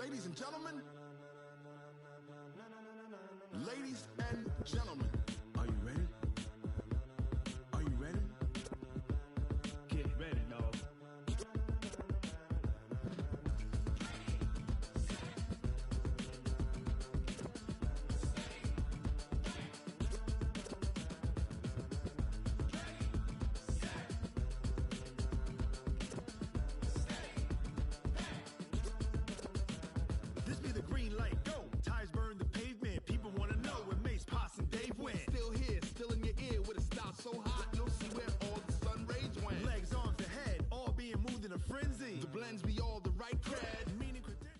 Ladies and gentlemen. Ladies and gentlemen. Are you ready? Are you ready? Get ready, dog. This be the green light, go. Tires burn the pavement. People wanna know where Mace, Poss, and Dave went. Still here, still in your ear with a style so hot, you'll see where all the sun rays went. Legs, arms, the head, all being moved in a frenzy. The blends be all the right cred, meaning credentials.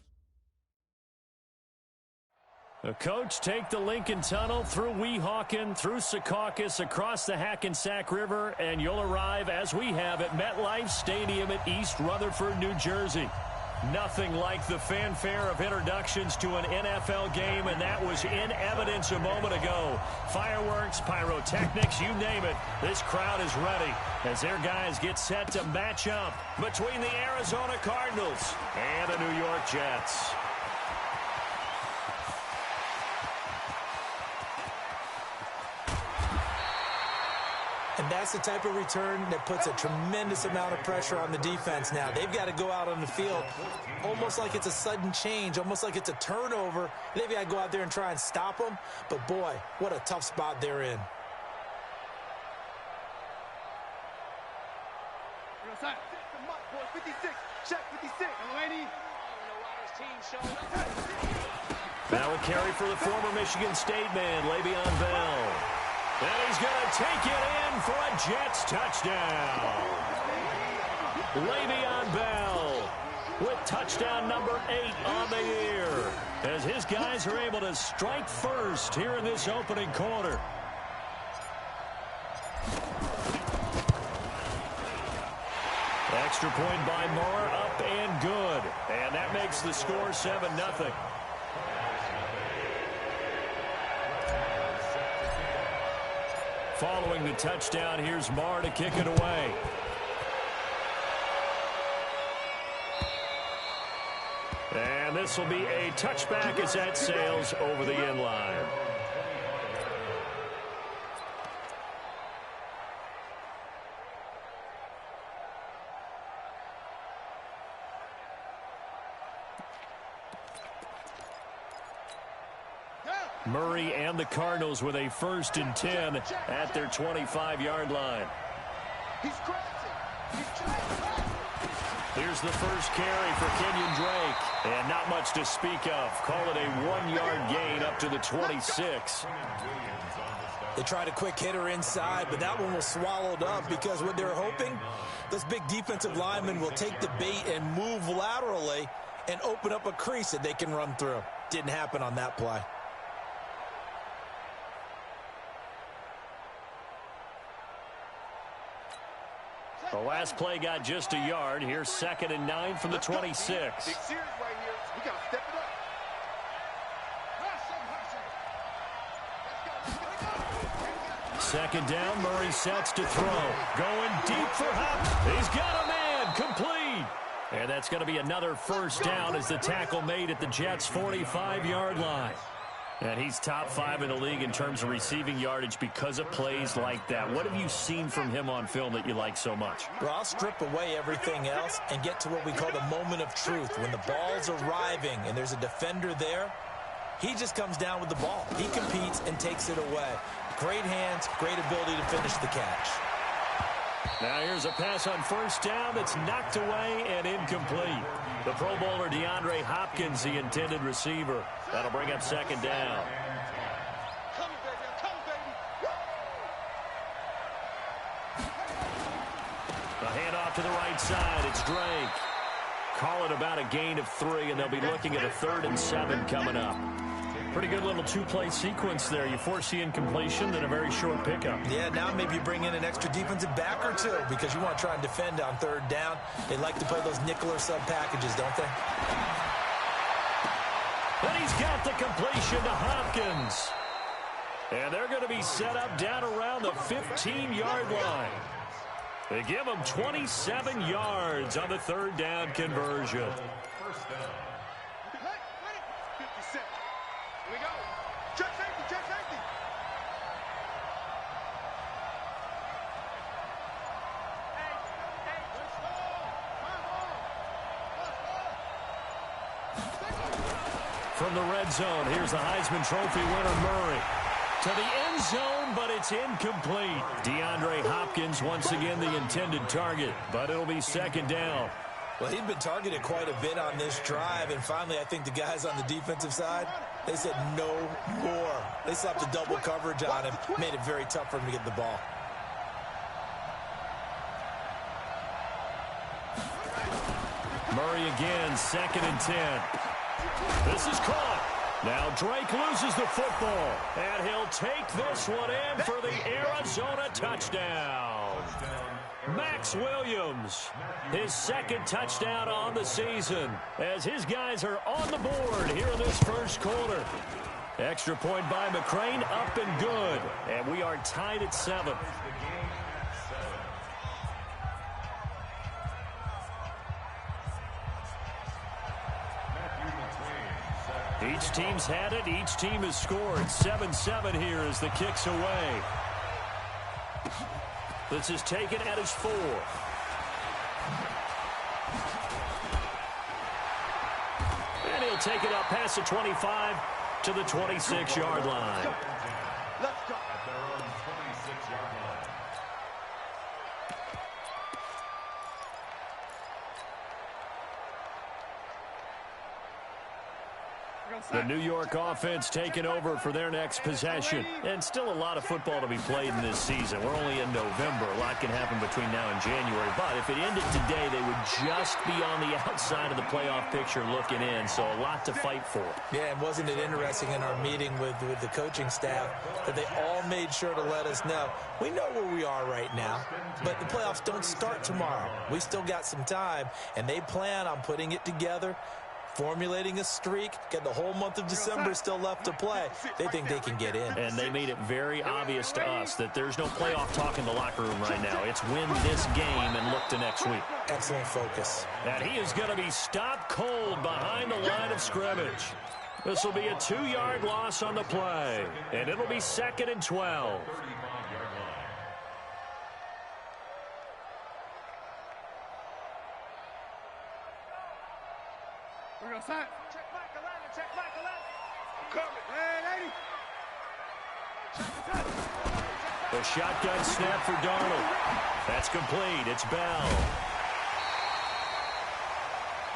The coach take the Lincoln Tunnel through Weehawken, through Secaucus, across the Hackensack River, and you'll arrive, as we have, at MetLife Stadium at East Rutherford, New Jersey. Nothing like the fanfare of introductions to an NFL game, and that was in evidence a moment ago. Fireworks, pyrotechnics, you name it. This crowd is ready as their guys get set to match up between the Arizona Cardinals and the New York Jets. And that's the type of return that puts a tremendous amount of pressure on the defense now. They've got to go out on the field almost like it's a sudden change, almost like it's a turnover. They've got to go out there and try and stop them. But, boy, what a tough spot they're in. Now a carry for the former Michigan State man, Le'Veon Bell. And he's going to take it in for a Jets touchdown. Le'Veon Bell with touchdown number 8 on the year as his guys are able to strike first here in this opening quarter. Extra point by Moore, up and good. And that makes the score 7-0. Following the touchdown, here's Marr to kick it away. And this will be a touchback as that sails over the end line. Murray and the Cardinals with a 1st and 10 at their 25-yard line. Here's the first carry for Kenyon Drake. And not much to speak of. Call it a 1-yard gain up to the 26. They tried a quick hitter inside, but that one was swallowed up because what they're hoping, those big defensive linemen will take the bait and move laterally and open up a crease that they can run through. Didn't happen on that play. The last play got just a yard. Here's 2nd and 9 from the 26. Big series right here. We got to step it up. Second down, Murray sets to throw. Going deep for Hop. He's got a man, complete. And that's going to be another first down as the tackle made at the Jets' 45-yard line. And he's top 5 in the league in terms of receiving yardage because of plays like that. What have you seen from him on film that you like so much? Well, I'll strip away everything else and get to what we call the moment of truth. When the ball's arriving and there's a defender there, he just comes down with the ball. He competes and takes it away. Great hands, great ability to finish the catch. Now here's a pass on first down that's knocked away and incomplete. The Pro Bowler DeAndre Hopkins, the intended receiver. That'll bring up 2nd down. A handoff to the right side. It's Drake. Call it about a gain of 3, and they'll be looking at a 3rd and 7 coming up. Pretty good little 2-play sequence there. You foresee incompletion, then a very short pickup. Yeah, now maybe you bring in an extra defensive back or 2 because you want to try and defend on 3rd down. They like to play those nickel or sub packages, don't they? And he's got the completion to Hopkins. And they're going to be set up down around the 15-yard line. They give him 27 yards on the 3rd down conversion. set. Here we go. Check safety, check safety. From the red zone, here's the Heisman Trophy winner, Murray. To the end zone, but it's incomplete. DeAndre Hopkins, once again, the intended target, but it'll be second down. Well, he'd been targeted quite a bit on this drive, and finally I think the guys on the defensive side, they said no more. They slapped the double coverage on him, made it very tough for him to get the ball. Murray again, 2nd and 10. This is caught. Now Drake loses the football, and he'll take this one in for the Arizona touchdown. Max Williams, his 2nd touchdown on the season, as his guys are on the board here in this first quarter. Extra point by McCrane, up and good, and we are tied at 7. Each team's had it. Each team has scored. 7-7 here as the kick's away. This is taken at his 4. And he'll take it up past the 25 to the 26-yard line. Let's go. The New York offense taking over for their next possession. And still a lot of football to be played in this season. We're only in November. A lot can happen between now and January. But if it ended today, they would just be on the outside of the playoff picture looking in. So a lot to fight for. Yeah, and wasn't it interesting in our meeting with the coaching staff that they all made sure to let us know, we know where we are right now, but the playoffs don't start tomorrow. We still got some time, and they plan on putting it together, formulating a streak, get the whole month of December still left to play. They think they can get in. And they made it very obvious to us that there's no playoff talk in the locker room right now. It's win this game and look to next week. Excellent focus. And he is going to be stopped cold behind the line of scrimmage. This will be a 2-yard loss on the play, and it'll be 2nd and 12. We're going to set. Check back 11, check back 11. I'm coming. Hey, 80. The shotgun snap for Darnold. That's complete. It's Bell.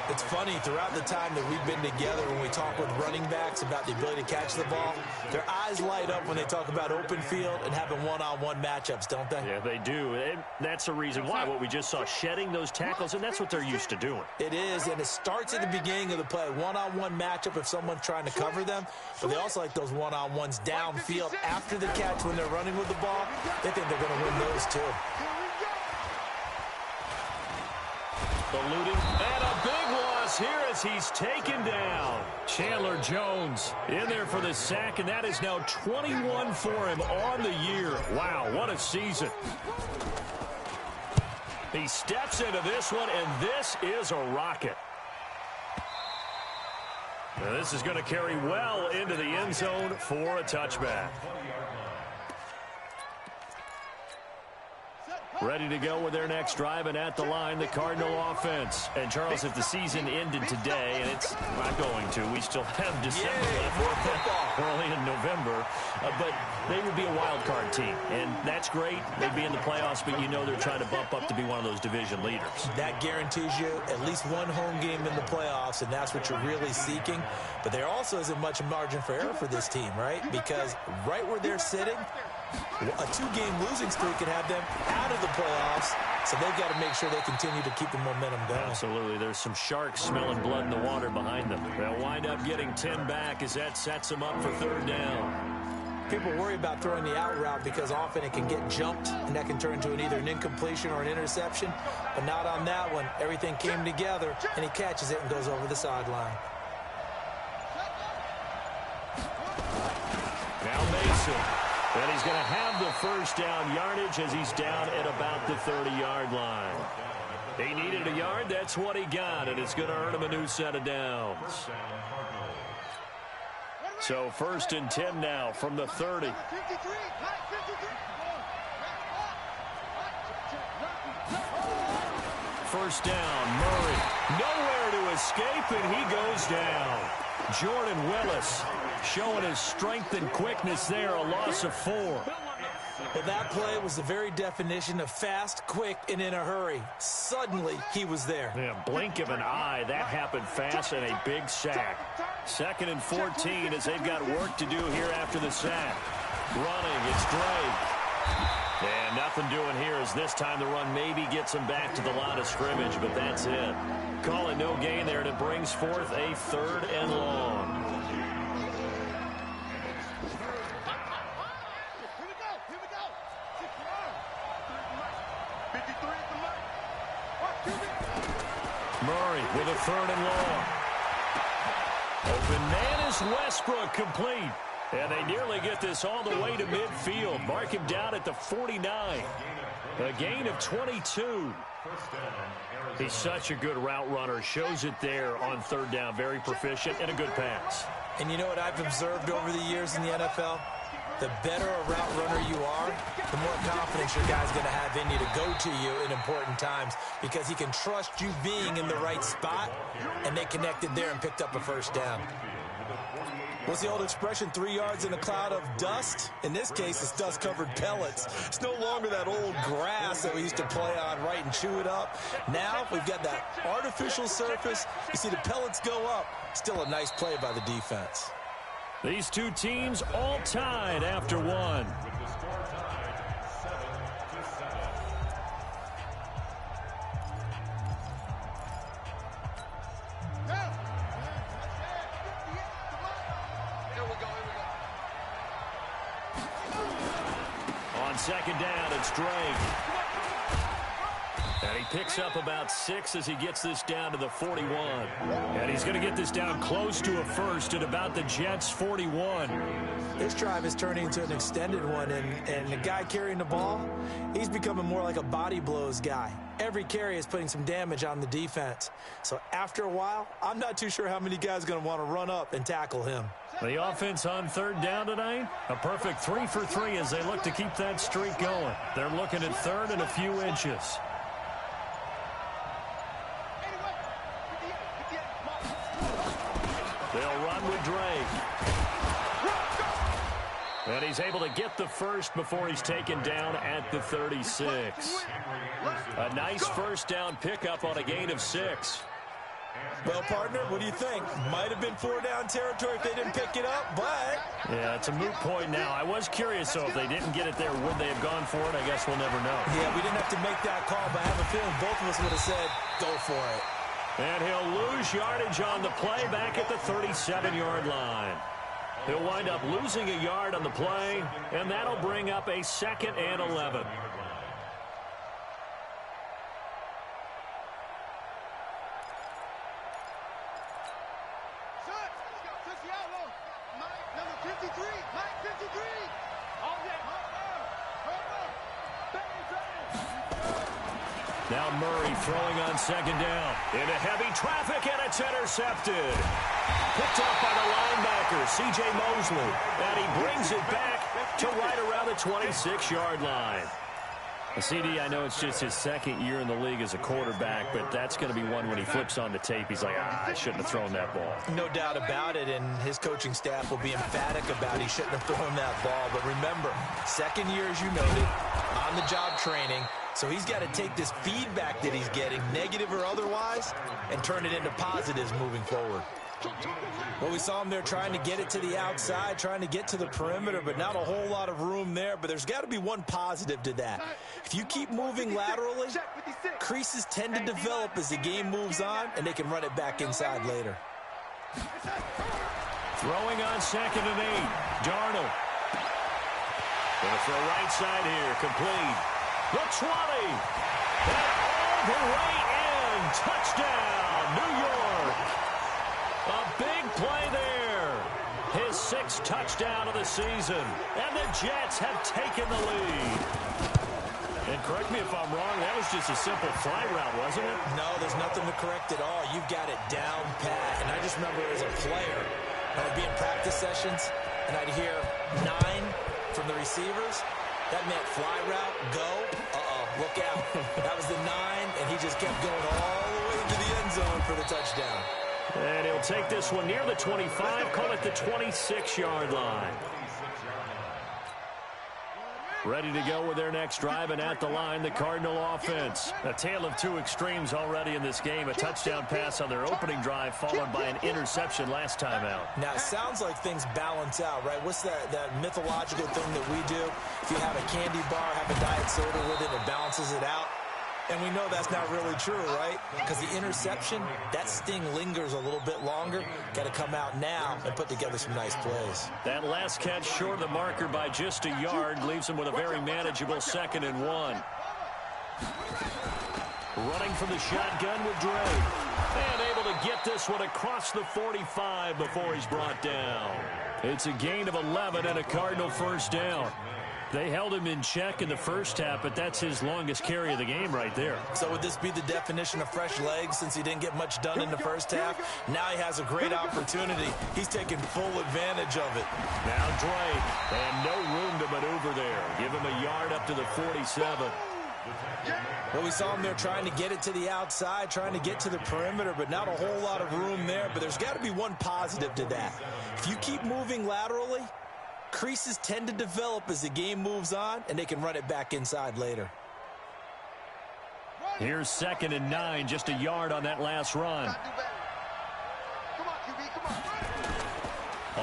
It's funny, throughout the time that we've been together, when we talk with running backs about the ability to catch the ball, their eyes light up when they talk about open field and having one-on-one matchups, don't they? Yeah, they do. And that's the reason why. What we just saw, shedding those tackles, and that's what they're used to doing. It is, and it starts at the beginning of the play. One-on-one matchup if someone's trying to cover them, but they also like those one-on-ones downfield after the catch when they're running with the ball. They think they're going to win those too. Eluding, and a big loss here as he's taken down. Chandler Jones in there for the sack, and that is now 21 for him on the year. Wow, what a season. He steps into this one, and this is a rocket. Now, this is going to carry well into the end zone for a touchback. Ready to go with their next drive, and at the line, the Cardinal offense. And, Charles, if the season ended today, and it's not going to, we still have December left. We're only in November. But they would be a wild card team, and that's great. They'd be in the playoffs, but you know they're trying to bump up to be one of those division leaders. That guarantees you at least one home game in the playoffs, and that's what you're really seeking. But there also isn't much margin for error for this team, right? Because right where they're sitting, a 2-game losing streak could have them out of the playoffs, so they've got to make sure they continue to keep the momentum going. Absolutely. There's some sharks smelling blood in the water behind them. They'll wind up getting 10 back as that sets them up for 3rd down. People worry about throwing the out route because often it can get jumped, and that can turn into either an incompletion or an interception, but not on that one. Everything came together, and he catches it and goes over the sideline. Now Mason. And he's going to have the first down yardage as he's down at about the 30-yard line. He needed a yard. That's what he got, and it's going to earn him a new set of downs. So 1st and 10 now from the 30. First down, Murray. Nowhere to escape, and he goes down. Jordan Willis showing his strength and quickness there, a loss of 4. Well, that play was the very definition of fast, quick, and in a hurry. Suddenly, he was there. Yeah, blink of an eye, that happened fast, and a big sack. 2nd and 14 as they've got work to do here after the sack. Running, it's Drake. And nothing doing here as this time the run maybe gets him back to the line of scrimmage, but that's it. Call it no gain there, and it brings forth a 3rd and long. Murray with a 3rd and long. Open man is Westbrook, complete. And they nearly get this all the way to midfield. Mark him down at the 49. A gain of 22. He's such a good route runner. Shows it there on 3rd down. Very proficient and a good pass. And you know what I've observed over the years in the NFL? The better a route runner you are, the more confidence your guy's going to have in you to go to you in important times because he can trust you being in the right spot, and they connected there and picked up a 1st down. What's the old expression, 3 yards in a cloud of dust? In this case, it's dust-covered pellets. It's no longer that old grass that we used to play on, right, and chew it up. Now we've got that artificial surface. You see the pellets go up. Still a nice play by the defense. These two teams all tied after one. On 2nd down, it's Drake. And he picks up about 6 as he gets this down to the 41. And he's going to get this down close to a 1st at about the Jets' 41. This drive is turning into an extended one, and the guy carrying the ball, he's becoming more like a body blows guy. Every carry is putting some damage on the defense. So after a while, I'm not too sure how many guys are going to want to run up and tackle him. The offense on 3rd down tonight, a perfect 3 for 3 as they look to keep that streak going. They're looking at 3rd and a few inches. They'll run with Drake. And he's able to get the 1st before he's taken down at the 36. A nice 1st down pickup on a gain of 6. Well, partner, what do you think? Might have been 4-down territory if they didn't pick it up, but... Yeah, it's a moot point now. I was curious, though, if they didn't get it there, would they have gone for it? I guess we'll never know. Yeah, we didn't have to make that call, but I have a feeling both of us would have said, go for it. And he'll lose yardage on the play back at the 37-yard line. He'll wind up losing a yard on the play, and that'll bring up a 2nd and 11. Now Murray throwing on 2nd down. Into heavy traffic, and it's intercepted. Picked up by the linebacker, C.J. Mosley. And he brings it back to right around the 26-yard line. CD, I know it's just his 2nd year in the league as a quarterback, but that's going to be one when he flips on the tape. He's like, I shouldn't have thrown that ball. No doubt about it, and his coaching staff will be emphatic about he shouldn't have thrown that ball. But remember, 2nd year, as you noted, on-the-job training. So he's got to take this feedback that he's getting, negative or otherwise, and turn it into positives moving forward. Well, we saw him there trying to get it to the outside, trying to get to the perimeter, but not a whole lot of room there. But there's got to be one positive to that. If you keep moving laterally, creases tend to develop as the game moves on, and they can run it back inside later. Throwing on 2nd and 8. Darnold. Going for a right side here. Complete. The 20. And all the way in. Touchdown, New York. A big play there. His 6th touchdown of the season. And the Jets have taken the lead. And correct me if I'm wrong, that was just a simple fly route, wasn't it? No, there's nothing to correct at all. You've got it down pat. And I just remember as a player, I'd be in practice sessions, and I'd hear 9 from the receivers. That meant fly route, go, look out. That was the 9, and he just kept going all the way to the end zone for the touchdown. And he'll take this one near the 25, call it the 26-yard line. Ready to go with their next drive, and at the line, the Cardinal offense. A tale of two extremes already in this game. A touchdown pass on their opening drive, followed by an interception last time out. Now, it sounds like things balance out, right? What's that mythological thing that we do? If you have a candy bar, have a diet soda with it, it balances it out. And we know that's not really true, right? Because the interception, that sting lingers a little bit longer. Got to come out now and put together some nice plays. That last catch short of the marker by just a yard leaves him with a very manageable 2nd and 1. Running from the shotgun with Drake. And able to get this one across the 45 before he's brought down. It's a gain of 11 and a Cardinal first down. They held him in check in the first half, but that's his longest carry of the game right there. So would this be the definition of fresh legs since he didn't get much done in the first half? Now he has a great opportunity. He's taking full advantage of it. Now Drake, and no room to maneuver there. Give him a yard up to the 47. Well, we saw him there trying to get it to the outside, trying to get to the perimeter, but not a whole lot of room there. But there's got to be one positive to that. If you keep moving laterally, creases tend to develop as the game moves on, and they can run it back inside later. Here's 2nd and 9, just a yard on that last run. Come on, QB, come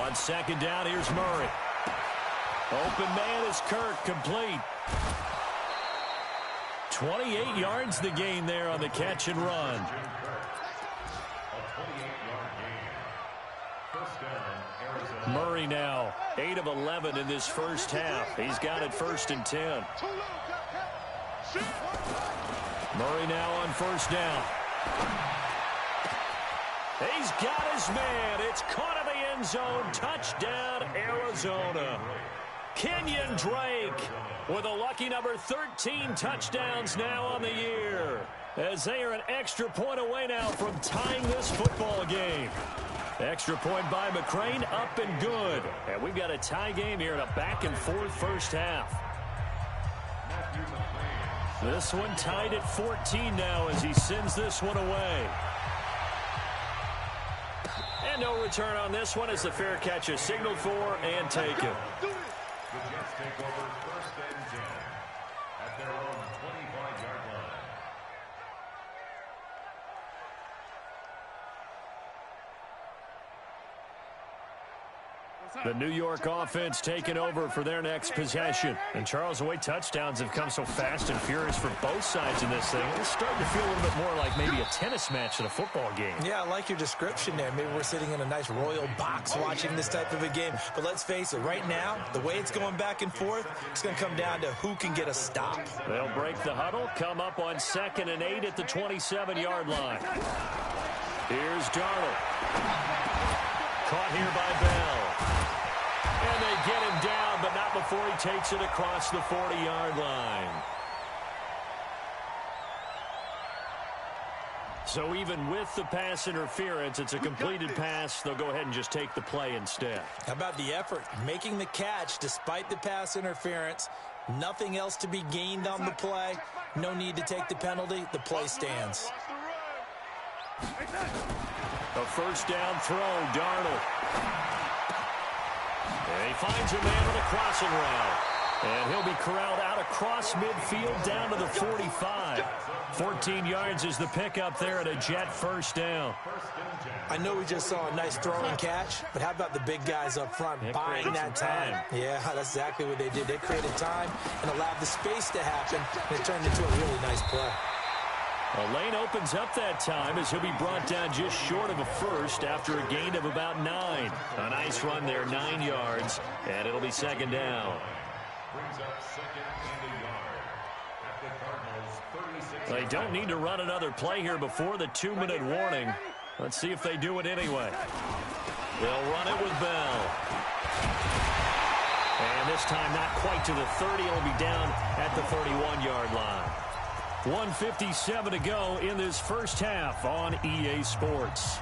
on. On 2nd down, here's Murray. Open man is Kirk, complete. 28 yards the gain there on the catch and run. Murray now 8 of 11 in this first half. He's got it 1st and 10. Murray now on 1st down. He's got his man. It's caught in the end zone. Touchdown, Arizona. Kenyon Drake with a lucky number 13 touchdowns now on the year, as they are an extra point away now from tying this football game. Extra point by McCrane, up and good. And we've got a tie game here in a back-and-forth first half. This one tied at 14 now as he sends this one away. And no return on this one as the fair catch is signaled for and taken. The Jets take over 1st and 10 at their own 25-yard line. The New York offense taking over for their next possession. And Charles, the way touchdowns have come so fast and furious for both sides in this thing, it's starting to feel a little bit more like maybe a tennis match than a football game. Yeah, I like your description there. Maybe we're sitting in a nice royal box watching this type of a game. But let's face it, right now, the way it's going back and forth, it's going to come down to who can get a stop. They'll break the huddle, come up on 2nd and 8 at the 27-yard line. Here's Darnold. Caught here by Bell. And they get him down, but not before he takes it across the 40-yard line. So even with the pass interference, it's a completed pass. They'll go ahead and just take the play instead. How about the effort? Making the catch despite the pass interference. Nothing else to be gained on the play. No need to take the penalty. The play stands. A 1st down throw, Darnold. And he finds a man with a crossing route. And he'll be corralled out across midfield down to the 45. 14 yards is the pickup there at a Jet 1st down. I know we just saw a nice throw and catch, but how about the big guys up front buying that time? Yeah, that's exactly what they did. They created time and allowed the space to happen, and it turned into a really nice play. A lane opens up that time as he'll be brought down just short of a first after a gain of about 9. A nice run there, 9 yards, and it'll be 2nd down. Brings up 2nd and a yard at the Cardinals' 36. They don't need to run another play here before the 2-minute warning. Let's see if they do it anyway. They'll run it with Bell. And this time not quite to the 30. It'll be down at the 31-yard line. 1:57 to go in this first half on EA Sports.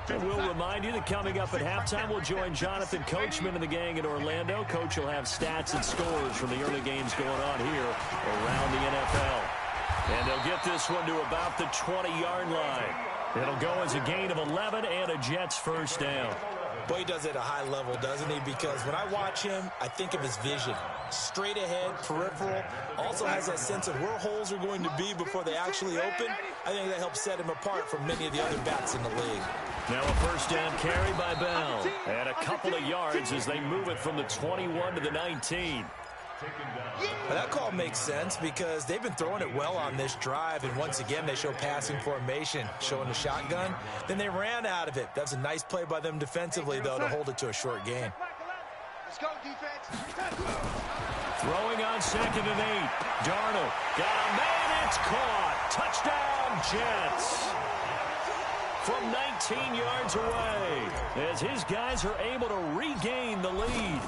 And we'll remind you that coming up at halftime, we'll join Jonathan Coachman and the gang in Orlando. Coach will have stats and scores from the early games going on here around the NFL. And they'll get this one to about the 20-yard line. It'll go as a gain of 11 and a Jets first down. Boy, he does it at a high level, doesn't he? Because when I watch him, I think of his vision. Straight ahead, peripheral. Also has that sense of where holes are going to be before they actually open. I think that helps set him apart from many of the other backs in the league. Now a first down carry by Bell. And a couple of yards as they move it from the 21 to the 19. Well, that call makes sense because they've been throwing it well on this drive, and once again they show passing formation, showing the shotgun. Then they ran out of it. That's a nice play by them defensively, though, to hold it to a short gain. Let's go, defense. Throwing on 2nd and 8. Darnold got a man. It's caught. Touchdown, Jets. From 19 yards away as his guys are able to regain the lead.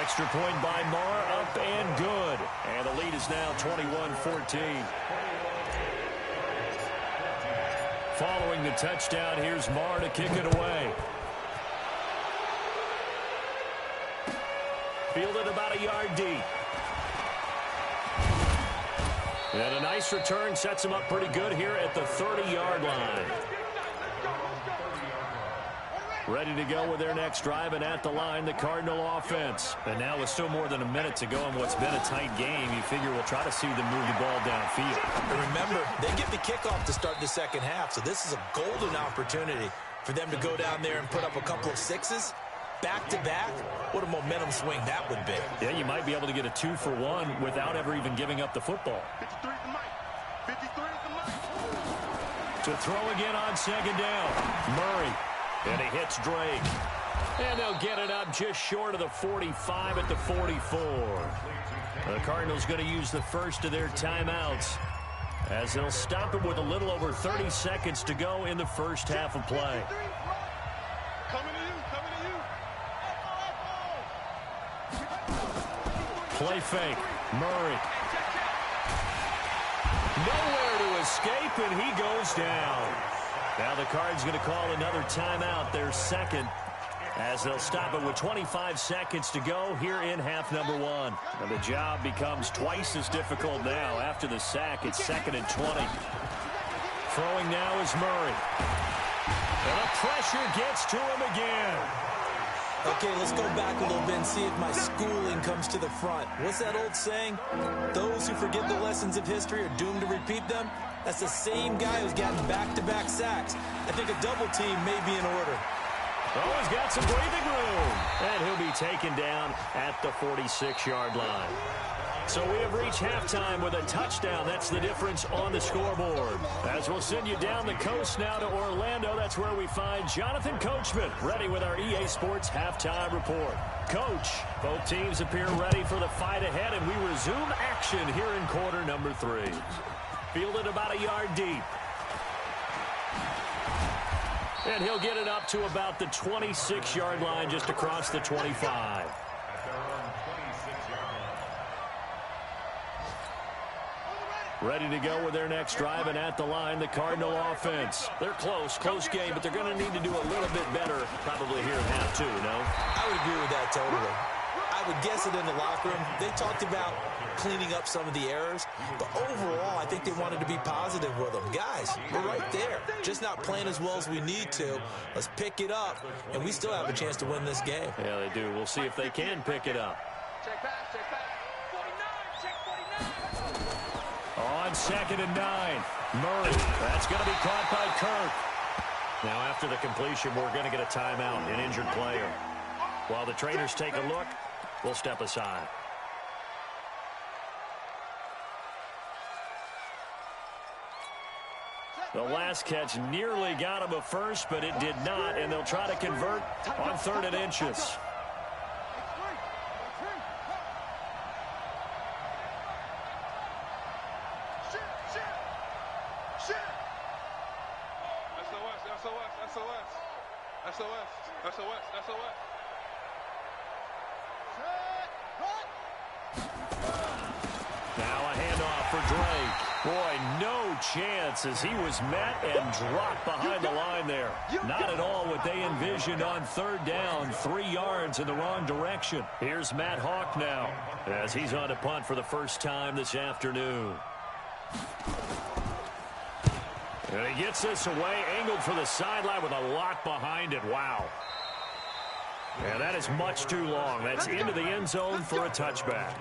Extra point by Marr, up and good. And the lead is now 21-14. Following the touchdown, here's Marr to kick it away. Fielded about a yard deep. And a nice return sets him up pretty good here at the 30-yard line. Ready to go with their next drive, and at the line, the Cardinal offense. And now with still more than a minute to go in what's been a tight game, you figure we'll try to see them move the ball downfield. And remember, they get the kickoff to start the second half, so this is a golden opportunity for them to go down there and put up a couple of sixes. Back-to-back, what a momentum swing that would be. Yeah, you might be able to get a 2-for-1 without ever even giving up the football. 53 is the mic. 53 is the mic. To throw again on 2nd down. Murray. And he hits Drake. And they'll get it up just short of the 45 at the 44. The Cardinals going to use the first of their timeouts as they'll stop it with a little over 30 seconds to go in the first half of play. Coming to you, coming to you. Play fake. Murray. Nowhere to escape, and he goes down. Now the Cards going to call another timeout, their second, as they'll stop it with 25 seconds to go here in half number 1. And the job becomes twice as difficult now. After the sack, it's 2nd and 20. Throwing now is Murray. And the pressure gets to him again. Okay, let's go back a little bit and see if my schooling comes to the front. What's that old saying? Those who forget the lessons of history are doomed to repeat them. That's the same guy who's gotten back-to-back sacks. I think a double team may be in order. Oh, he's got some breathing room. And he'll be taken down at the 46-yard line. So we have reached halftime with a touchdown. That's the difference on the scoreboard. As we'll send you down the coast now to Orlando, that's where we find Jonathan Coachman, ready with our EA Sports halftime report. Coach, both teams appear ready for the fight ahead, and we resume action here in quarter number 3. Fielded about a yard deep. And he'll get it up to about the 26-yard line, just across the 25. Ready to go with their next drive, and at the line, the Cardinal offense. They're close game, but they're going to need to do a little bit better probably here in half 2, no? I would agree with that totally. I would guess it in the locker room. They talked about cleaning up some of the errors, but overall, I think they wanted to be positive with them. Guys, we're right there. Just not playing as well as we need to. Let's pick it up, and we still have a chance to win this game. Yeah, they do. We'll see if they can pick it up. Check back, check back. 49, check 49. On 2nd and 9, Murray. That's going to be caught by Kirk. Now, after the completion, we're going to get a timeout, an injured player. While the trainers take a look, we'll step aside. The last catch nearly got him a first, but it did not, and they'll try to convert on 3rd and inches. Now a handoff for Drake. Boy, no chance as he was met and dropped behind the line there. Not at all what they envisioned on third down, 3 yards in the wrong direction. Here's Matt Hawk now as he's on to punt for the first time this afternoon. And he gets this away, angled for the sideline with a lot behind it. Wow. And that is much too long. That's into the end zone for a touchback.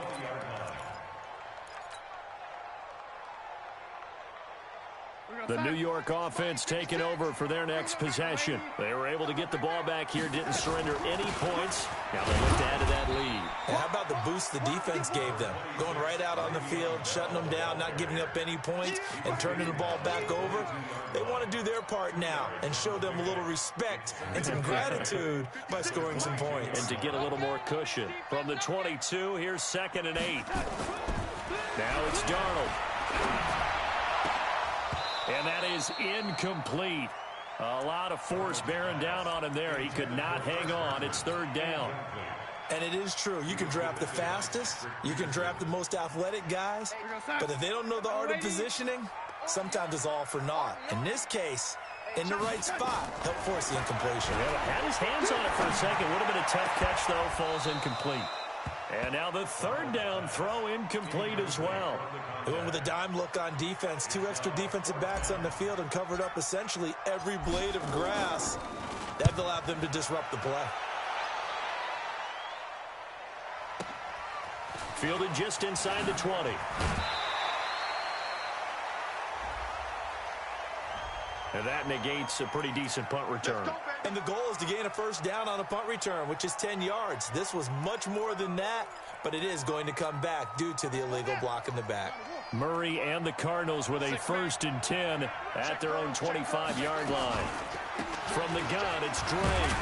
The New York offense taking over for their next possession. They were able to get the ball back here, didn't surrender any points. Now they look to add to that lead. And how about the boost the defense gave them? Going right out on the field, shutting them down, not giving up any points, and turning the ball back over. They want to do their part now and show them a little respect and some gratitude by scoring some points. And to get a little more cushion. From the 22, here's 2nd and 8. Now it's Darnold. And that is incomplete. A lot of force bearing down on him there. He could not hang on. It's 3rd down. And it is true. You can draft the fastest. You can draft the most athletic guys. But if they don't know the art of positioning, sometimes it's all for naught. In this case, in the right spot, help force the incompletion. Yeah, had his hands on it for a second. Would have been a tough catch, though. Falls incomplete. And now the 3rd down throw incomplete as well. They went with a dime look on defense. 2 extra defensive backs on the field and covered up essentially every blade of grass. That allowed them to disrupt the play. Fielded just inside the 20. And that negates a pretty decent punt return. And the goal is to gain a 1st down on a punt return, which is 10 yards. This was much more than that, but it is going to come back due to the illegal block in the back. Murray and the Cardinals with a 1st and 10 at their own 25-yard line. From the gun, it's Drake.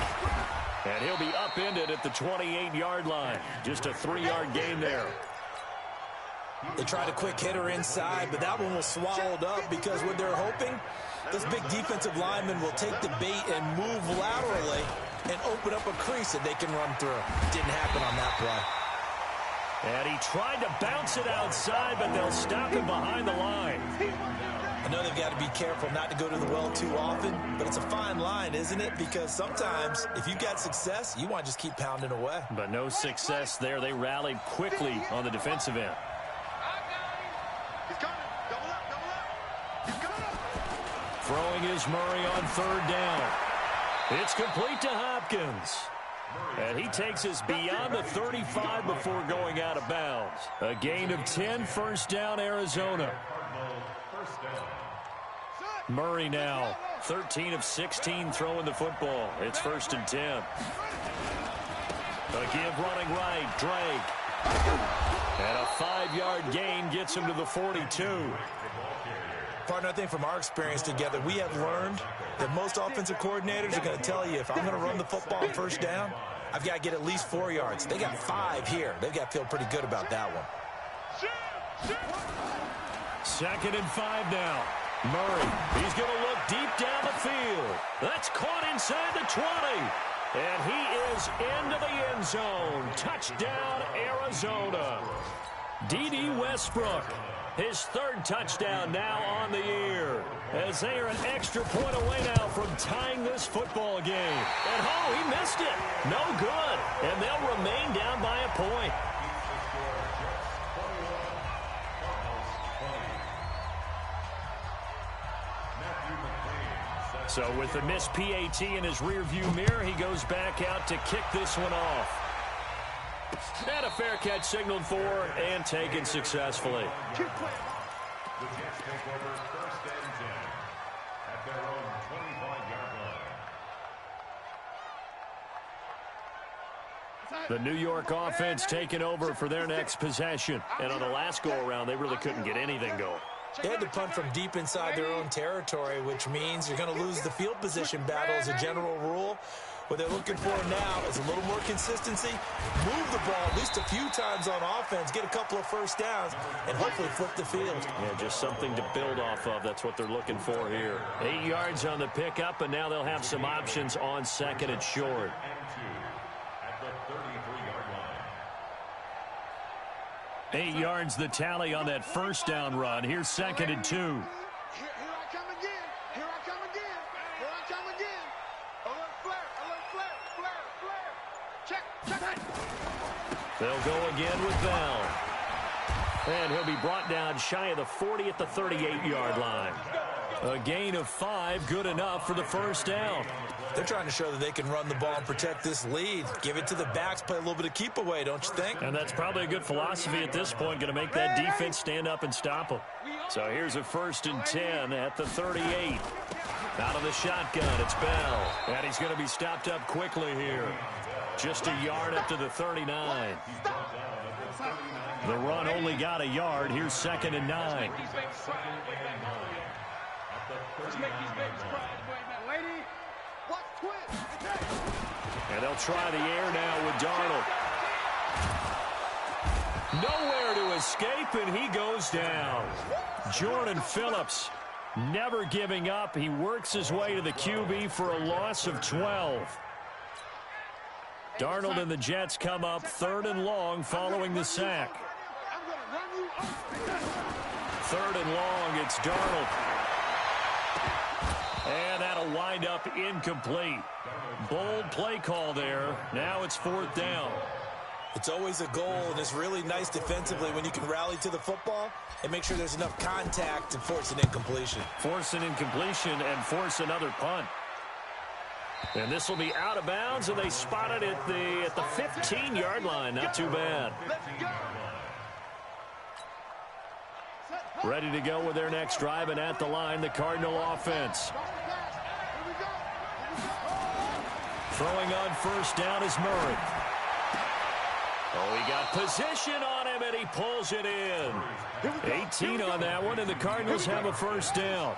And he'll be upended at the 28-yard line. Just a 3-yard gain there. They tried a quick hitter inside, but that one was swallowed up because what they're hoping, this big defensive lineman will take the bait and move laterally and open up a crease that they can run through. Didn't happen on that play. And he tried to bounce it outside, but they'll stop him behind the line. I know they've got to be careful not to go to the well too often, but it's a fine line, isn't it? Because sometimes, if you've got success, you want to just keep pounding away. But no success there. They rallied quickly on the defensive end. Throwing is Murray on 3rd down. It's complete to Hopkins. And he takes us beyond the 35 before going out of bounds. A gain of 10, 1st down, Arizona. Murray now, 13 of 16 throwing the football. It's 1st and 10. A give running right, Drake. And a 5-yard gain gets him to the 42. Partner, I think from our experience together, we have learned that most offensive coordinators are going to tell you, if I'm going to run the football on 1st down, I've got to get at least 4 yards. They got 5 here. They've got to feel pretty good about that one. 2nd and 5 now. Murray, he's going to look deep down the field. That's caught inside the 20. And he is into the end zone. Touchdown, Arizona. D.D. Westbrook, his 3rd touchdown now on the year, as they are an extra point away now from tying this football game. And he missed it. No good. And they'll remain down by a point. So with the missed PAT in his rearview mirror, he goes back out to kick this one off. And a fair catch signaled for and taken successfully. The Jets take over 1st and 10 at their own 25-yard line. The New York offense taking over for their next possession. And on the last go-around, they really couldn't get anything going. They had to punt from deep inside their own territory, which means you're going to lose the field position battle as a general rule. What they're looking for now is a little more consistency, move the ball at least a few times on offense, get a couple of 1st downs, and hopefully flip the field. Yeah, just something to build off of. That's what they're looking for here. 8 yards on the pickup, and now they'll have some options on 2nd and short. At the 33-yard line. 8 yards the tally on that first down run. Here's 2nd and 2. Here I come again. Here I come again. Here I come again. Alert flare. Alert flare. Flare. Flare. Check. Check. They'll go again with Bell. And he'll be brought down shy of the 40 at the 38-yard line. A gain of 5, good enough for the first down. They're trying to show that they can run the ball and protect this lead. Give it to the backs, play a little bit of keep away, don't you think? And that's probably a good philosophy at this point, going to make that defense stand up and stop them. So here's a 1st and 10 at the 38. Out of the shotgun, it's Bell. And he's going to be stopped up quickly here. Just a yard up to the 39. The run only got a yard. Here's 2nd and 9. And they'll try the air now with Darnold. Nowhere to escape, and he goes down. Jordan Phillips never giving up. He works his way to the QB for a loss of 12. Darnold and the Jets come up 3rd and long following the sack. 3rd and long, it's Darnold. And that'll wind up incomplete. Bold play call there. Now it's 4th down. It's always a goal, and it's really nice defensively when you can rally to the football and make sure there's enough contact to force an incompletion. Force an incompletion and force another punt. And this will be out of bounds, and they spot it at the 15-yard line. Not too bad. Ready to go with their next drive, and at the line, the Cardinal offense. Throwing on 1st down is Murray. Oh, he got position on him, and he pulls it in. 18 on that one, and the Cardinals have a 1st down.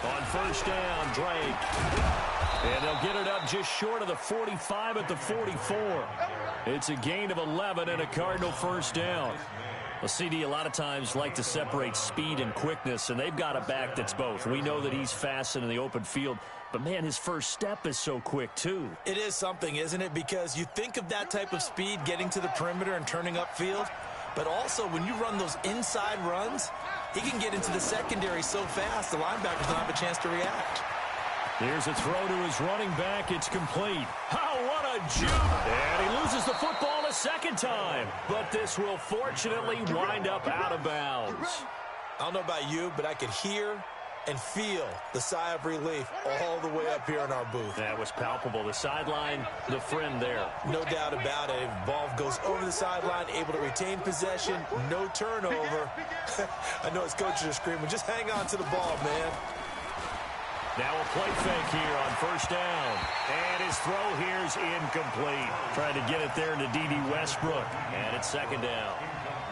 On 1st down, Drake. And they'll get it up just short of the 45 at the 44. It's a gain of 11 and a Cardinal 1st down. Well, CD, a lot of times like to separate speed and quickness, and they've got a back that's both. We know that he's fast in the open field, but, man, his first step is so quick, too. It is something, isn't it? Because you think of that type of speed getting to the perimeter and turning upfield, but also when you run those inside runs, he can get into the secondary so fast the linebackers don't have a chance to react. Here's a throw to his running back. It's complete. Oh, what a juke. And he loses the football a 2nd time. But this will fortunately wind up out of bounds. I don't know about you, but I could hear and feel the sigh of relief all the way up here in our booth. That was palpable. The sideline, the friend there. No doubt about it. Ball goes over the sideline, able to retain possession, no turnover. I know his coaches are screaming, just hang on to the ball, man. Now a play fake here on 1st down. And his throw here's incomplete. Trying to get it there to D.D. Westbrook. And it's 2nd down.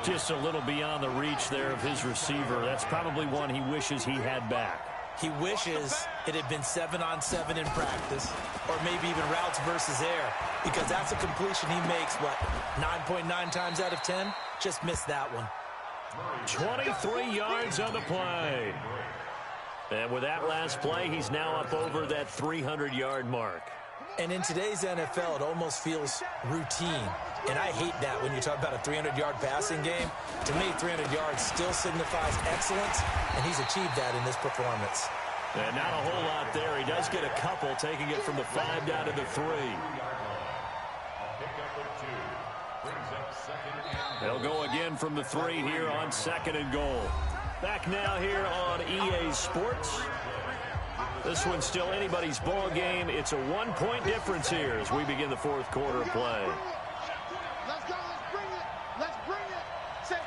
Just a little beyond the reach there of his receiver. That's probably one he wishes he had back. He wishes it had been 7-on-7 in practice, or maybe even routes versus air, because that's a completion he makes, 9.9 times out of 10? Just missed that one. 23 yards on the play. And with that last play, he's now up over that 300-yard mark. And in today's NFL, it almost feels routine. And I hate that when you talk about a 300-yard passing game. To me, 300 yards still signifies excellence, and he's achieved that in this performance. And not a whole lot there. He does get a couple, taking it from the 5 down to the 3. They'll go again from the 3 here on 2nd and goal. Back now here on EA Sports. This one's still anybody's ball game. It's a 1-point difference here as we begin the 4th quarter of play. Let's go. Let's bring it. Let's bring it. Say.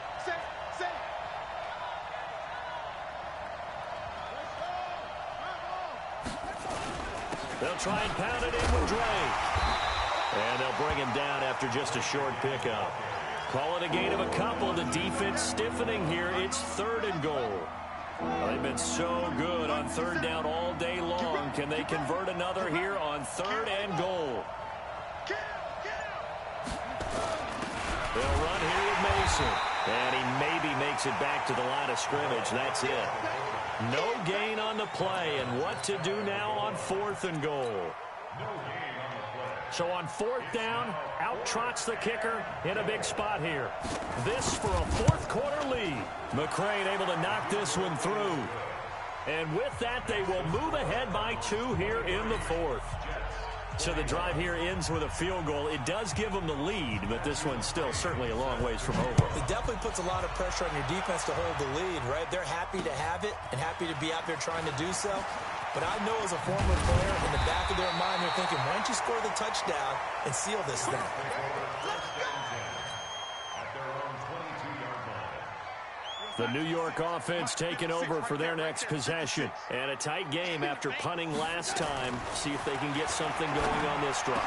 They'll try and pound it in with Drake. And they'll bring him down after just a short pickup. Call it a gain of a couple. The defense stiffening here. It's 3rd and goal. Well, they've been so good on 3rd down all day long. Can they convert another here on 3rd and goal? They'll run here with Mason. And he maybe makes it back to the line of scrimmage. That's it. No gain on the play, and what to do now on 4th and goal. So on 4th down, out trots the kicker in a big spot here. This for a 4th quarter lead. McCrane able to knock this one through. And with that, they will move ahead by 2 here in the 4th. So the drive here ends with a field goal. It does give them the lead, but this one's still certainly a long ways from over. It definitely puts a lot of pressure on your defense to hold the lead, right? They're happy to have it and happy to be out there trying to do so. But I know as a former player, in the back of their mind, they're thinking, why don't you score the touchdown and seal this thing? The New York offense taking over for their next possession. And a tight game after punting last time. See if they can get something going on this drive.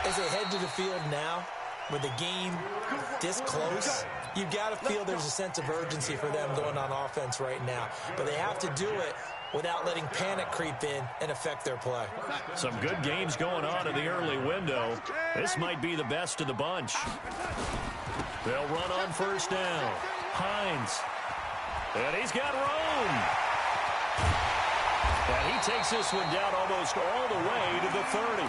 As they head to the field now, with the game this close, you've got to feel there's a sense of urgency for them going on offense right now. But they have to do it without letting panic creep in and affect their play. Some good games going on in the early window. This might be the best of the bunch. They'll run on 1st down. Hines. And he's got room. And he takes this one down almost all the way to the 30.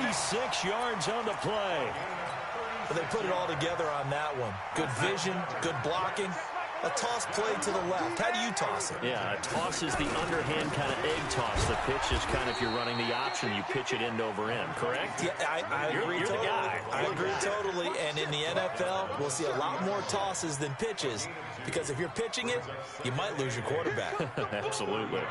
36 yards on the play. But they put it all together on that one. Good vision, good blocking. A toss play to the left. How do you toss it? Yeah, a toss is the underhand kind of egg toss. The pitch is kind of, if you're running the option, you pitch it end over end, correct? Yeah, I agree you're totally. The guy. I agree totally. And in the NFL, we'll see a lot more tosses than pitches because if you're pitching it, you might lose your quarterback. Absolutely.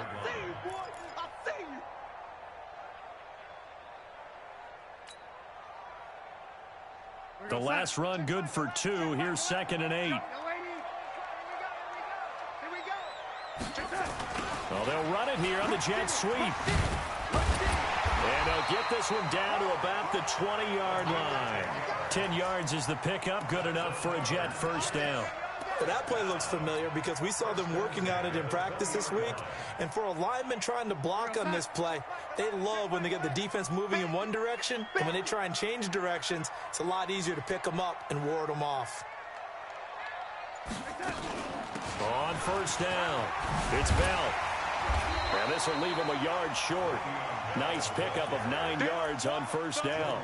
The last run good for 2. Here's 2nd and 8. Well, they'll run it here on the jet sweep. And they'll get this one down to about the 20-yard line. 10 yards is the pickup. Good enough for a Jet 1st down. Well, that play looks familiar because we saw them working on it in practice this week. And for a lineman trying to block on this play, they love when they get the defense moving in one direction. And when they try and change directions, it's a lot easier to pick them up and ward them off. On 1st down, it's Bell. And this will leave him a yard short. Nice pickup of 9 yards on 1st down.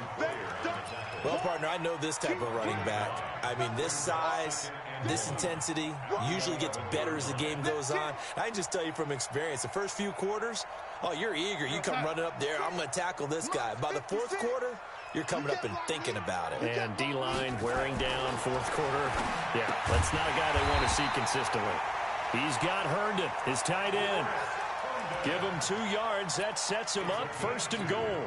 Well, partner, I know this type of running back. I mean, this size, this intensity usually gets better as the game goes on. I can just tell you from experience, the first few quarters, oh, you're eager. You come running up there, I'm going to tackle this guy. By the 4th quarter, you're coming up and thinking about it. And D-line wearing down 4th quarter. Yeah, that's not a guy they want to see consistently. He's got Herndon, his tight end. Give him 2 yards. That sets him up 1st and goal.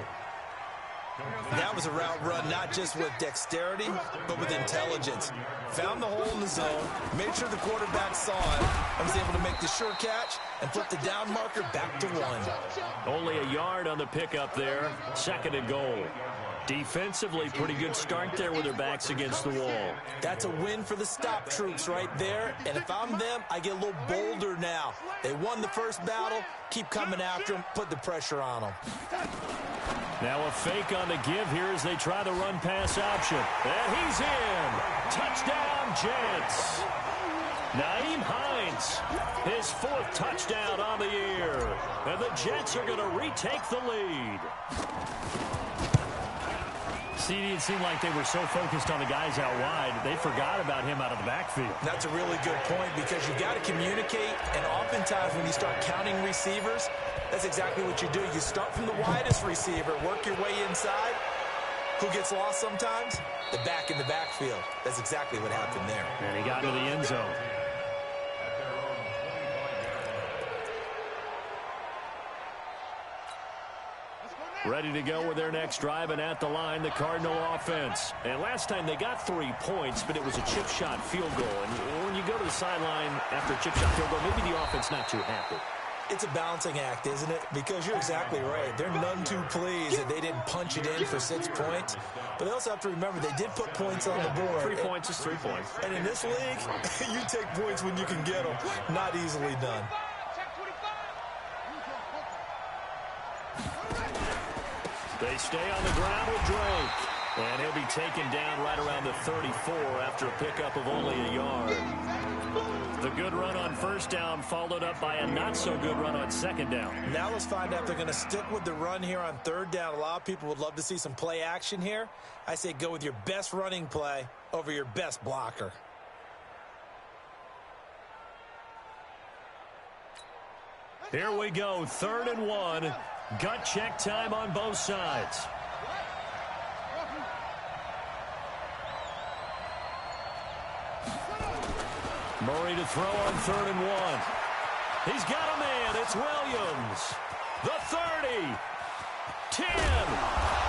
That was a route run not just with dexterity, but with intelligence. Found the hole in the zone, made sure the quarterback saw it, and was able to make the sure catch and flip the down marker back to 1. Only a yard on the pickup there. 2nd and goal. Defensively, pretty good start there with their backs against the wall. That's a win for the stop troops right there. And if I'm them, I get a little bolder now. They won the first battle. Keep coming after them. Put the pressure on them. Now a fake on the give here as they try the run-pass option. And he's in. Touchdown, Jets. Nyheim Hines, his 4th touchdown on the year. And the Jets are going to retake the lead. See, it seemed like they were so focused on the guys out wide, they forgot about him out of the backfield. That's a really good point because you got to communicate, and oftentimes when you start counting receivers, that's exactly what you do. You start from the widest receiver, work your way inside. Who gets lost sometimes? The back in the backfield. That's exactly what happened there. And he got into the end zone. Ready to go with their next drive, and at the line, the Cardinal offense. And last time they got 3 points, but it was a chip shot field goal. And when you go to the sideline after a chip shot field goal, maybe the offense not too happy. It's a balancing act, isn't it? Because you're exactly right. They're none too pleased that they didn't punch it in for 6 points. But they also have to remember they did put points on the board. 3 points is 3 points. And in this league, you take points when you can get them. Not easily done. They stay on the ground with Drake. And he'll be taken down right around the 34 after a pickup of only a yard. The good run on first down followed up by a not-so-good run on second down. Now let's find out if they're going to stick with the run here on third down. A lot of people would love to see some play action here. I say go with your best running play over your best blocker. Here we go, 3rd and 1. Gut check time on both sides. Murray to throw on 3rd and 1. He's got a man. It's Williams. The 30. 10.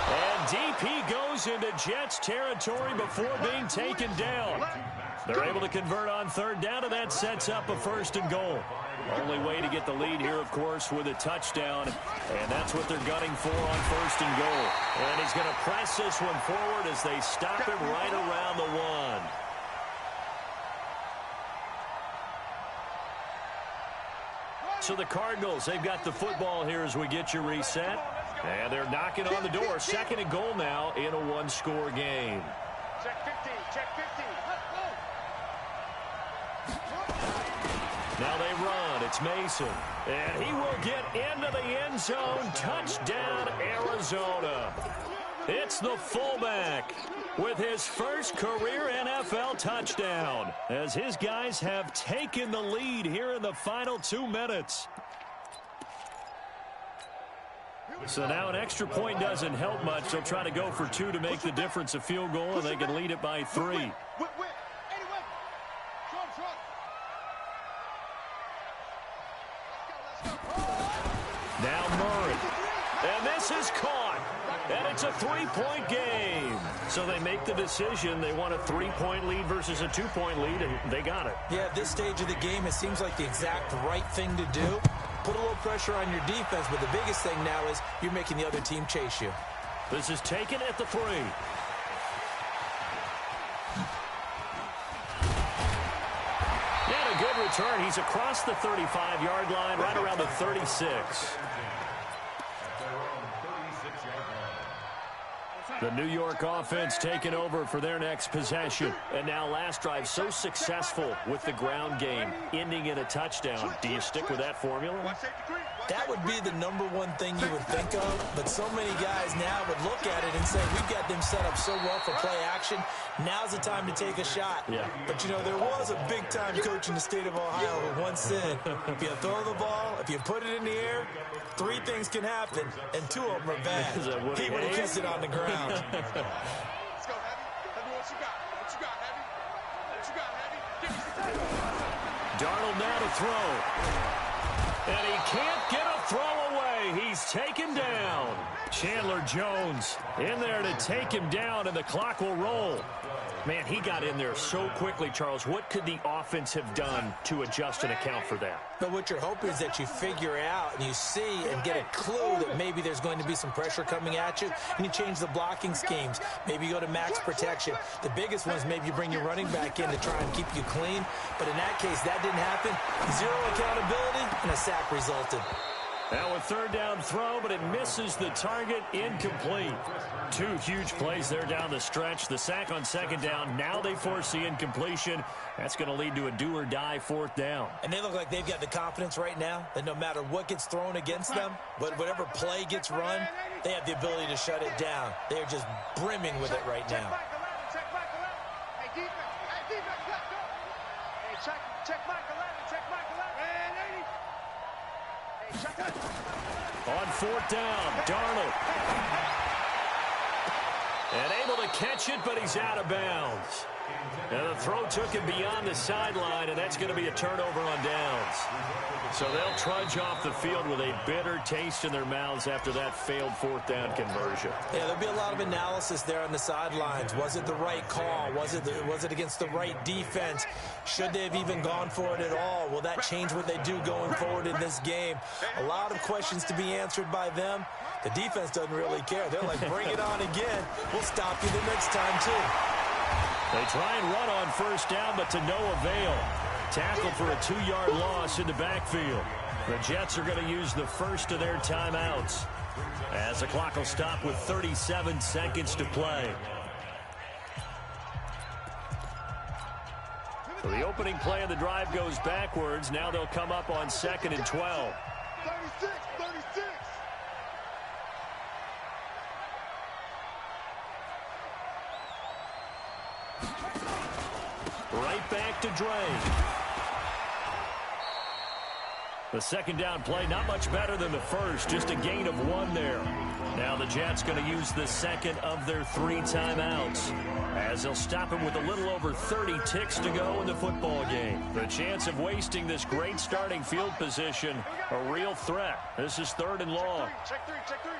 And DP goes into Jets territory before being taken down. They're able to convert on 3rd down, and that sets up a 1st and goal. Only way to get the lead here, of course, with a touchdown. And that's what they're gunning for on 1st and goal. And he's going to press this one forward as they stop him right around the 1. So the Cardinals, they've got the football here as we get you reset. And they're knocking on the door. 2nd and goal now in a one-score game. Check 50, check 50. Now they run. It's Mason. And he will get into the end zone. Touchdown, Arizona. It's the fullback with his first career NFL touchdown as his guys have taken the lead here in the final 2 minutes. So now an extra point doesn't help much. They'll try to go for 2 to make the difference a field goal, and they can lead it by 3. Now Murray. And this is caught. And it's a 3-point game. So they make the decision. They want a 3-point lead versus a 2-point lead, and they got it. Yeah, at this stage of the game, it seems like the exact right thing to do. Put a little pressure on your defense, but the biggest thing now is you're making the other team chase you. This is taken at the 3. And a good return. He's across the 35-yard line, right around the 36. The New York offense taking over for their next possession. And now last drive so successful with the ground game, ending in a touchdown. Do you stick with that formula? That would be the #1 thing you would think of, but so many guys now would look at it and say, we've got them set up so well for play action. Now's the time to take a shot. Yeah. But, you know, there was a big-time coach in the state of Ohio who once said, if you throw the ball, if you put it in the air, 3 things can happen, and 2 of them are bad. He would have kissed it on the ground. Let's go, Heavy. Heavy, what you got? What you got, Heavy? What you got, Heavy? Give me some. Darnold now to throw. And he can't get a throw away. He's taken down. Chandler Jones in there to take him down, and the clock will roll. Man, he got in there so quickly, Charles. What could the offense have done to adjust and account for that? But what you're hoping is that you figure out and you see and get a clue that maybe there's going to be some pressure coming at you, and you change the blocking schemes. Maybe you go to max protection. The biggest one is maybe you bring your running back in to try and keep you clean. But in that case, that didn't happen. 0 accountability, and a sack resulted. Now a 3rd down throw, but it misses the target, incomplete. 2 huge plays there down the stretch. The sack on 2nd down. Now they force the incompletion. That's going to lead to a do-or-die 4th down. And they look like they've got the confidence right now that no matter what gets thrown against them, whatever play gets run, they have the ability to shut it down. They are just brimming with it right now. Check Mike 11. Hey, defense. Hey, defense, let's go. Hey, check Mike 11. Check Mike 11. Hey, 80. Hey, check it. On 4th down, Darnold. And able to catch it, but he's out of bounds. And the throw took him beyond the sideline, and that's going to be a turnover on downs. So they'll trudge off the field with a bitter taste in their mouths after that failed 4th down conversion. Yeah, there'll be a lot of analysis there on the sidelines. Was it the right call? Was it against the right defense? Should they have even gone for it at all? Will that change what they do going forward in this game? A lot of questions to be answered by them. The defense doesn't really care. They're like, bring it on again. We'll stop you the next time, too. They try and run on 1st down, but to no avail. Tackle for a 2-yard loss in the backfield. The Jets are going to use the first of their timeouts, as the clock will stop with 37 seconds to play. The opening play of the drive goes backwards. Now they'll come up on 2nd and 12. 36, 36. Right back to Drake. The second down play, not much better than the first, just a gain of 1 there. Now the Jets going to use the second of their 3 timeouts, as they'll stop him with a little over 30 ticks to go in the football game. The chance of wasting this great starting field position, a real threat. This is 3rd and long. Check three, check three.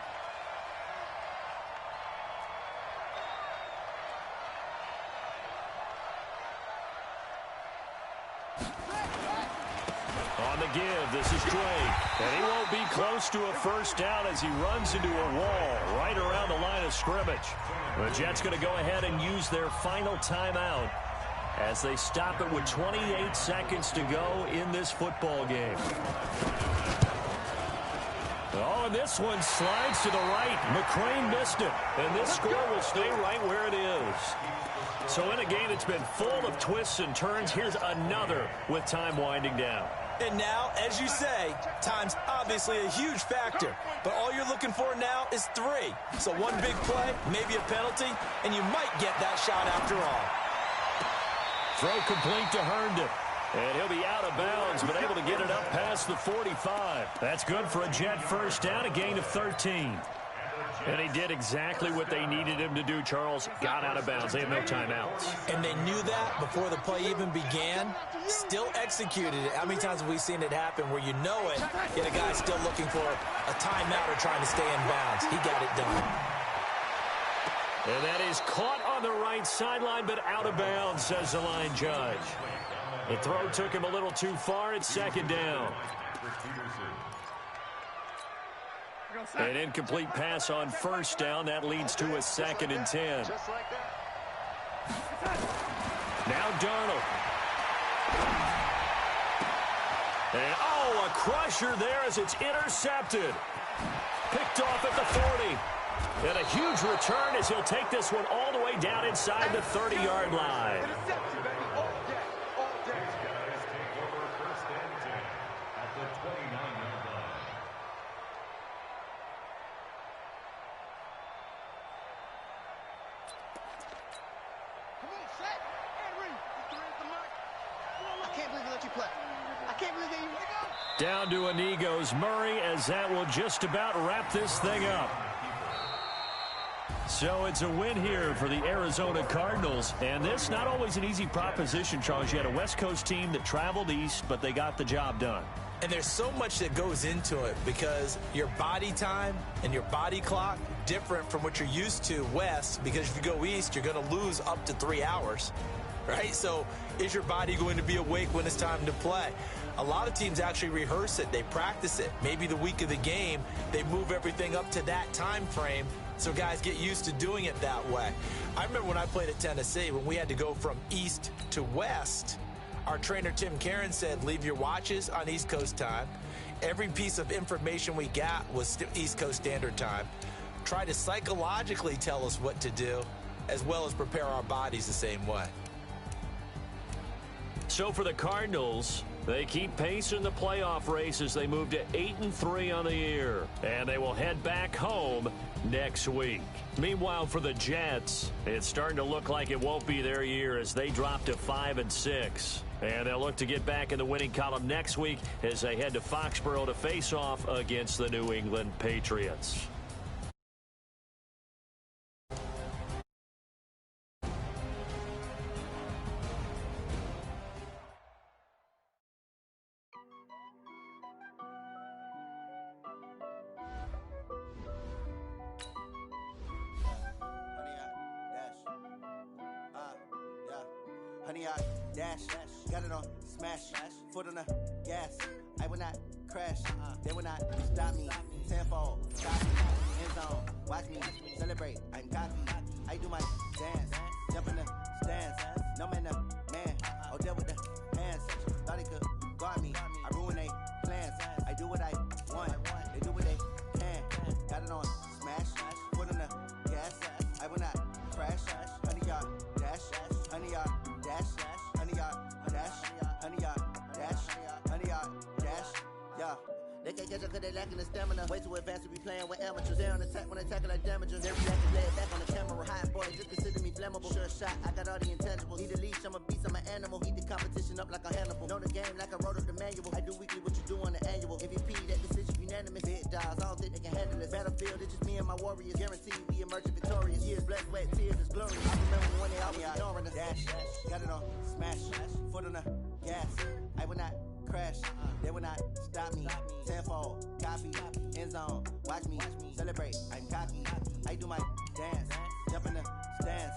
On the give, this is Drake. And he won't be close to a first down as he runs into a wall right around the line of scrimmage. The Jets going to go ahead and use their final timeout as they stop it with 28 seconds to go in this football game. Oh, and this one slides to the right. McCrane missed it. And this score will stay right where it is. So in a game that's been full of twists and turns, here's another with time winding down. And now, as you say, time's obviously a huge factor. But all you're looking for now is 3. So one big play, maybe a penalty, and you might get that shot after all. Throw complete to Herndon. And he'll be out of bounds, but able to get it up past the 45. That's good for a Jet first down, a gain of 13. And he did exactly what they needed him to do, Charles. Got out of bounds. They have no timeouts. And they knew that before the play even began, still executed it. How many times have we seen it happen where you know it, yet a guy's still looking for a timeout or trying to stay in bounds? He got it done. And that is caught on the right sideline, but out of bounds, says the line judge. The throw took him a little too far. It's 2nd down. An incomplete pass on first down. That leads to a 2nd and 10. Just like that. Now Darnold. And, oh, a crusher there as it's intercepted. Picked off at the 40. And a huge return as he'll take this one all the way down inside the 30-yard line. Interception, baby. All day. All day. These guys take over 1st and 10 at the 29-yard line. Come on, set. And read. The mark. I can't believe they let you play. I can't believe they let you go. Down to Inigo's Murray as that will just about wrap this thing up. So it's a win here for the Arizona Cardinals. And this not always an easy proposition, Charles. You had a West Coast team that traveled east, but they got the job done. And there's so much that goes into it because your body time and your body clock different from what you're used to west, because if you go east, you're going to lose up to 3 hours, right? So is your body going to be awake when it's time to play? A lot of teams actually rehearse it. They practice it. Maybe the week of the game, they move everything up to that time frame so guys get used to doing it that way. I remember when I played at Tennessee, when we had to go from east to west, our trainer Tim Karen said, leave your watches on East Coast time. Every piece of information we got was East Coast Standard Time. Try to psychologically tell us what to do, as well as prepare our bodies the same way. So for the Cardinals, they keep pace in the playoff race as they move to 8-3 on the year. And they will head back home next week. Meanwhile, for the Jets, it's starting to look like it won't be their year as they drop to 5-6. And they'll look to get back in the winning column next week as they head to Foxborough to face off against the New England Patriots. Honey, I dash, got it on smash, foot on the gas. I will not crash, they will not stop me. Tenfold, stop me, end zone, watch me celebrate. I'm cocky, I do my dance, jump in the stands. No man, man, oh there with the hands. Thought they could guard me, I ruin they plans. I do what I want, they do what they can. Got it on smash, foot on the gas. I will not crash, honey, y'all dash, honey, y'all dash, honey, y'all dash. They can't catch up cause they lacking the stamina. Way too advanced to be playing with amateurs. They on attack when they tackle like damagers. They react and play it back on the camera. Hot boy, just consider me flammable. Sure shot, I got all the intangibles. Need a leash, I'm a beast, I'm an animal. Eat the competition up like a Hannibal. Know the game like I wrote up the manual. I do weekly what you do on the annual. MVP, that decision unanimous. Big dogs, I don't think they can handle it. Battlefield, it's just me and my warriors. Guaranteed we emerging victorious. Years, blood, sweat, tears, it's glorious. I remember when they always ignoring us. Dash, got it on, smash, foot on the gas. I will not crash, they will not stop me. Tenfold, copy, end zone, watch me celebrate. I'm cocky, I do my dance, jump in the stands.